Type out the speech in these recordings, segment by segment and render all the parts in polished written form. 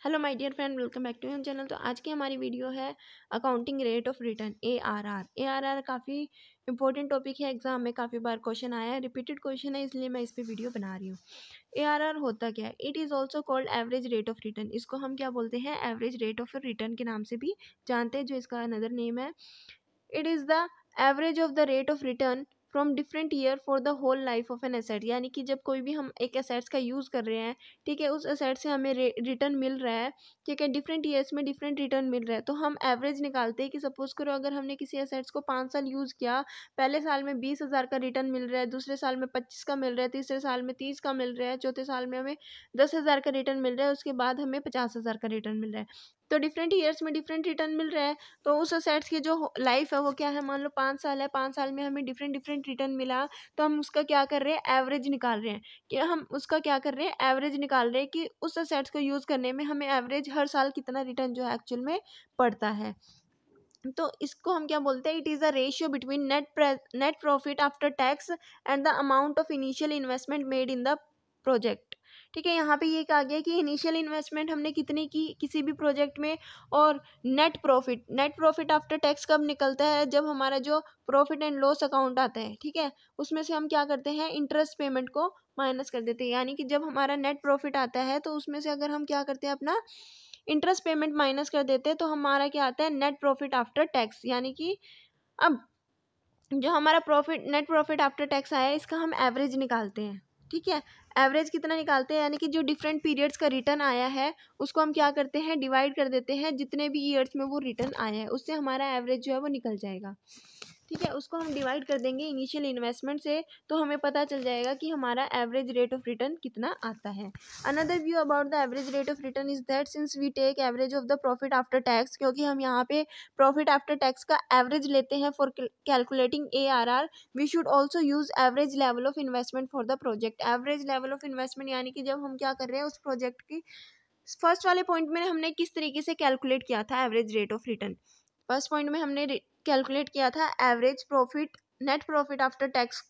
Hello my dear friend, welcome back to your channel. तो आज की हमारी वीडियो है accounting rate of return ARR। ARR काफ़ी इंपॉर्टेंट टॉपिक है, एग्जाम में काफ़ी बार क्वेश्चन आया है, रिपीटेड क्वेश्चन है, इसलिए मैं इस पे वीडियो बना रही हूँ। ARR होता क्या है? It is also called average rate of return. इसको हम क्या बोलते हैं? एवरेज रेट ऑफ रिटर्न के नाम से भी जानते हैं, जो इसका अनदर नेम है। It is the average of the rate of return from different year for the whole life of an asset. यानी कि जब कोई भी हम एक एसेट्स का यूज़ कर रहे हैं, ठीक है, उस एसेट से हमें रिटर्न मिल रहा है, ठीक है, डिफरेंट ईयर्स में डिफरेंट रिटर्न मिल रहा है, तो हम एवरेज निकालते हैं कि सपोज करो अगर हमने किसी एसेट्स को 5 साल यूज़ किया, पहले साल में 20,000 का रिटर्न मिल रहा है, दूसरे साल में 25 का मिल रहा है, तीसरे साल में 30 का मिल रहा है, चौथे साल में हमें 10,000 का रिटर्न मिल रहा है, उसके बाद हमें 50,000 का रिटर्न मिल रहा है। तो डिफरेंट ईयर्स में डिफरेंट रिटर्न मिल रहा है, तो उस असेट्स की जो लाइफ है वो क्या है? मान लो 5 साल है, 5 साल में हमें डिफरेंट डिफरेंट रिटर्न मिला, तो हम उसका क्या कर रहे हैं? एवरेज निकाल रहे हैं। कि हम उसका क्या कर रहे हैं? एवरेज निकाल रहे हैं कि उस असेट्स को यूज़ करने में हमें एवरेज हर साल कितना रिटर्न जो है एक्चुअल में पड़ता है। तो इसको हम क्या बोलते हैं? It is a ratio between net profit after tax and the amount of initial investment made in the project. ठीक है, यहाँ पे ये कहा गया कि इनिशियल इन्वेस्टमेंट हमने कितनी की किसी भी प्रोजेक्ट में, और नेट प्रॉफिट आफ्टर टैक्स कब निकलता है? जब हमारा जो प्रॉफिट एंड लॉस अकाउंट आता है, ठीक है, उसमें से हम क्या करते हैं? इंटरेस्ट पेमेंट को माइनस कर देते हैं। यानी कि जब हमारा नेट प्रॉफिट आता है, तो उसमें से अगर हम क्या करते हैं? अपना इंटरेस्ट पेमेंट माइनस कर देते हैं, तो हमारा क्या आता है? Net profit after tax. यानी कि अब जो हमारा नेट प्रॉफिट आफ्टर टैक्स आया है, इसका हम एवरेज निकालते हैं। ठीक है, एवरेज कितना निकालते हैं? यानी कि जो डिफरेंट पीरियड्स का रिटर्न आया है, उसको हम क्या करते हैं? डिवाइड कर देते हैं जितने भी ईयर्स में वो रिटर्न आया है, उससे हमारा एवरेज जो है वो निकल जाएगा। ठीक है, उसको हम डिवाइड कर देंगे इनिशियल इन्वेस्टमेंट से, तो हमें पता चल जाएगा कि हमारा एवरेज रेट ऑफ रिटर्न कितना आता है। Another view about the average rate of return is that since we take average of the profit after tax, क्योंकि हम यहाँ पे प्रॉफिट आफ्टर टैक्स का एवरेज लेते हैं for calculating ARR, we should also use average level of investment for the project. Average level of investment यानी कि जब हम क्या कर रहे हैं उस प्रोजेक्ट की, फर्स्ट वाले पॉइंट में हमने किस तरीके से कैलकुलेट किया था average rate of return? First point में हमने कैलकुलेट किया था average profit net profit after tax.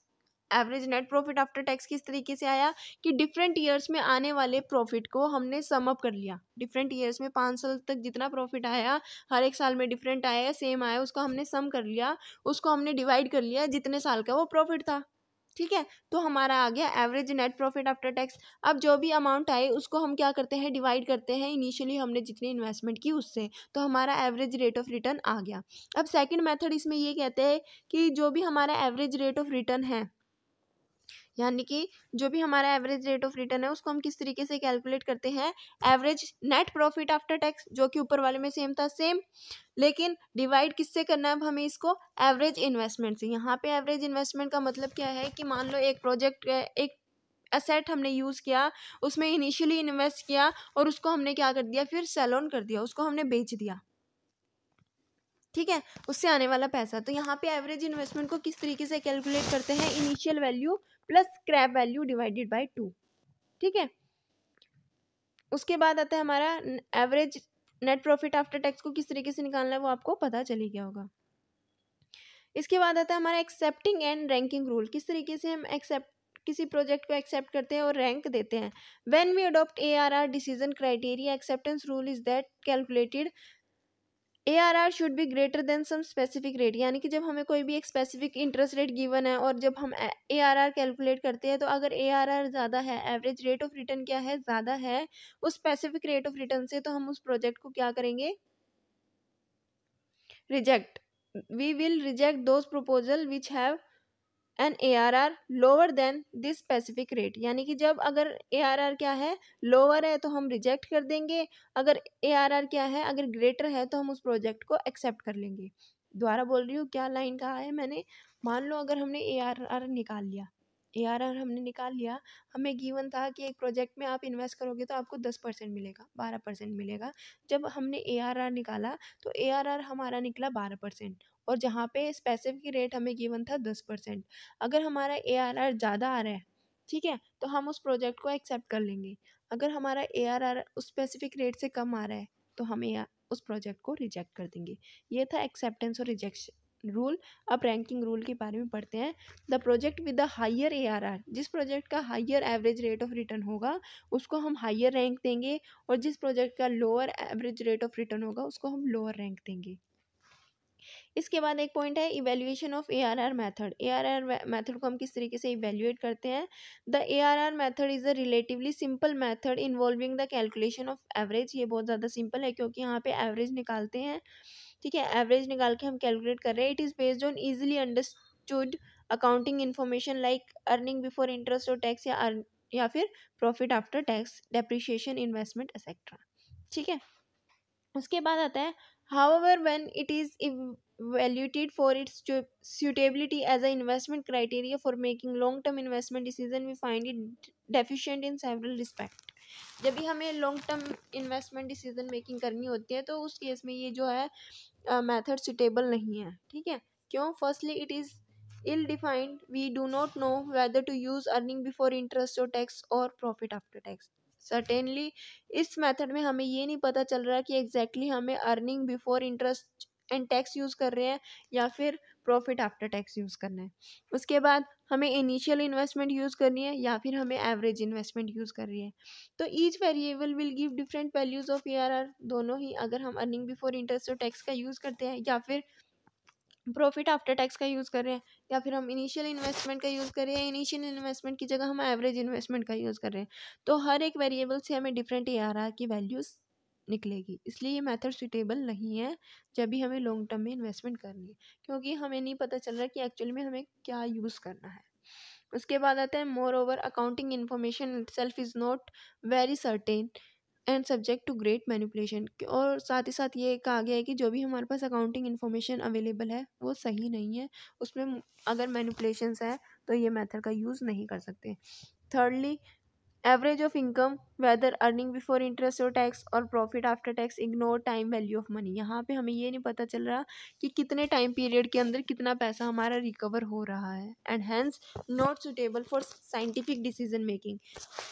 Average net profit after tax किस तरीके से आया? कि डिफरेंट ईयर्स में आने वाले प्रॉफिट को हमने सम अप कर लिया। डिफरेंट ईयर्स में 5 साल तक जितना प्रॉफिट आया, हर एक साल में डिफरेंट आया, सेम आया, उसको हमने सम कर लिया, उसको हमने डिवाइड कर लिया जितने साल का वो प्रॉफिट था। ठीक है, तो हमारा आ गया average net profit after tax. अब जो भी अमाउंट आए उसको हम क्या करते हैं? डिवाइड करते हैं इनिशियली हमने जितनी इन्वेस्टमेंट की उससे, तो हमारा एवरेज रेट ऑफ रिटर्न आ गया। अब सेकंड मेथड इसमें ये कहते हैं कि जो भी हमारा एवरेज रेट ऑफ रिटर्न है, यानी कि जो भी हमारा एवरेज रेट ऑफ रिटर्न है, उसको हम किस तरीके से कैलकुलेट करते हैं? Average net profit after tax, जो कि ऊपर वाले में सेम था, सेम, लेकिन डिवाइड किससे करना है अब हमें इसको? एवरेज इन्वेस्टमेंट से। यहाँ पे एवरेज इन्वेस्टमेंट का मतलब क्या है? कि मान लो एक प्रोजेक्ट, एक एसेट हमने यूज़ किया, उसमें इनिशियली इन्वेस्ट किया, और उसको हमने क्या कर दिया? फिर सेल ऑन कर दिया, उसको हमने बेच दिया। ठीक है, उससे आने वाला पैसा। तो यहाँ पे एवरेज इन्वेस्टमेंट को किस तरीके से कैलकुलेट करते हैं? Initial value plus scrap value divided by 2। ठीक है, उसके बाद आता है हमारा average net profit after tax को किस तरीके से निकालना है वो आपको पता चल ही गया होगा। इसके बाद आता है हमारा एक्सेप्टिंग एंड रैंकिंग रूल। किस तरीके से हम किसी प्रोजेक्ट को एक्सेप्ट करते हैं और रैंक देते हैं। When we adopt ARR decision criteria, acceptance rule is that calculated ARR should be greater than some specific rate. यानी कि जब हमें कोई भी एक स्पेसिफिक इंटरेस्ट रेट गिवन है, और जब हम ARR कैलकुलेट करते हैं, तो अगर ARR ज़्यादा है, एवरेज रेट ऑफ रिटर्न क्या है? ज़्यादा है उस स्पेसिफिक रेट ऑफ रिटर्न से, तो हम उस प्रोजेक्ट को क्या करेंगे? Reject. We will reject those proposal which have an ARR lower than this specific rate. यानी कि जब अगर ARR क्या है? लोअर है, तो हम रिजेक्ट कर देंगे। अगर ARR क्या है? अगर ग्रेटर है, तो हम उस प्रोजेक्ट को एक्सेप्ट कर लेंगे। दोबारा बोल रही हूँ, क्या लाइन कहा है मैंने? मान लो अगर हमने ARR निकाल लिया, ARR हमने निकाल लिया, हमें गिवन था कि एक प्रोजेक्ट में आप इन्वेस्ट करोगे तो आपको 10% मिलेगा, 12% मिलेगा। जब हमने ARR निकाला, तो ARR हमारा निकला 12%, और जहाँ पे स्पेसिफिक रेट हमें गिवन था 10%। अगर हमारा ARR ज़्यादा आ रहा है, ठीक है, तो हम उस प्रोजेक्ट को एक्सेप्ट कर लेंगे। अगर हमारा ARR उस स्पेसिफिक रेट से कम आ रहा है, तो हम उस प्रोजेक्ट को रिजेक्ट कर देंगे। ये था एक्सेप्टेंस और रिजेक्शन रूल। अब रैंकिंग रूल के बारे में पढ़ते हैं। The project with the higher ARR, जिस प्रोजेक्ट का higher average rate of return होगा उसको हम हायर रैंक देंगे, और जिस प्रोजेक्ट का lower average rate of return होगा उसको हम लोअर रैंक देंगे। इसके बाद एक पॉइंट है evaluation of ARR method. ARR method को हम किस तरीके से इवेल्युएट करते हैं। The ARR method is a relatively simple method involving the calculation of average. ये बहुत ज़्यादा सिंपल है क्योंकि यहाँ पे एवरेज निकालते हैं, ठीक है, एवरेज निकाल के हम कैलकुलेट कर रहे हैं। It is based on easily understood accounting information like earning before interest और टैक्स, या फिर profit after tax, depreciation, investment etcetera, ठीक है। उसके बाद आता है however when it is evaluated for its suitability as an investment criteria for making long term investment decision, we find it deficient in several respect। जब भी हमें long term investment decision making करनी होती है तो उस केस में ये जो है मेथड सुटेबल नहीं है, ठीक है। क्यों? Firstly it is ill defined, we do not know whether to use earning before interest और टैक्स और प्रॉफिट आफ्टर टैक्स। सर्टेनली इस मेथड में हमें ये नहीं पता चल रहा कि एग्जैक्टली हमें earning before interest and tax use कर रहे हैं या फिर प्रॉफिट आफ्टर टैक्स यूज़ करना है। उसके बाद हमें इनिशियल इन्वेस्टमेंट यूज़ करनी है या फिर हमें एवरेज इन्वेस्टमेंट यूज़ कर रही है। तो each variable will give different values of ARR। दोनों ही, अगर हम अर्निंग बिफोर इंटरेस्ट और टैक्स का यूज़ करते हैं या फिर प्रॉफिट आफ्टर टैक्स का यूज़ कर रहे हैं या फिर हम इनिशियल इन्वेस्टमेंट का यूज़ कर रहे हैं, इनिशियल इन्वेस्टमेंट की जगह हम एवरेज इन्वेस्टमेंट का यूज़ कर रहे हैं, तो हर एक वेरिएबल से हमें डिफरेंट ARR की वैल्यूज़ निकलेगी। इसलिए ये मेथड सुटेबल नहीं है जब भी हमें लॉन्ग टर्म में इन्वेस्टमेंट करनी है, क्योंकि हमें नहीं पता चल रहा कि एक्चुअली में हमें क्या यूज़ करना है। उसके बाद आता है moreover accounting information itself is not very certain and subject to great manipulation. और साथ ही साथ ये कहा गया है कि जो भी हमारे पास अकाउंटिंग इन्फॉर्मेशन अवेलेबल है वो सही नहीं है, उसमें अगर मैनिपुलेशंस है तो ये मेथड का यूज़ नहीं कर सकते। Thirdly average of income whether earning before interest और टैक्स और profit after tax ignore time value of money. यहाँ पे हमें ये नहीं पता चल रहा कि कितने टाइम पीरियड के अंदर कितना पैसा हमारा रिकवर हो रहा है, and hence not suitable for scientific decision making.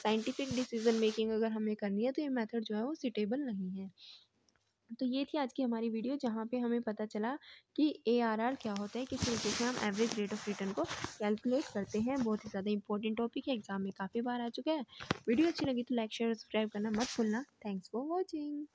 Scientific decision making अगर हमें करनी है तो ये मेथड जो है वो सुटेबल नहीं है। तो ये थी आज की हमारी वीडियो जहाँ पे हमें पता चला कि ARR क्या होता है, किस तरीके से हम एवरेज रेट ऑफ रिटर्न को कैलकुलेट करते हैं। बहुत ही ज़्यादा इंपॉर्टेंट टॉपिक है, एग्जाम में काफ़ी बार आ चुका है। वीडियो अच्छी लगी तो लाइक शेयर सब्सक्राइब करना मत भूलना। Thanks for watching.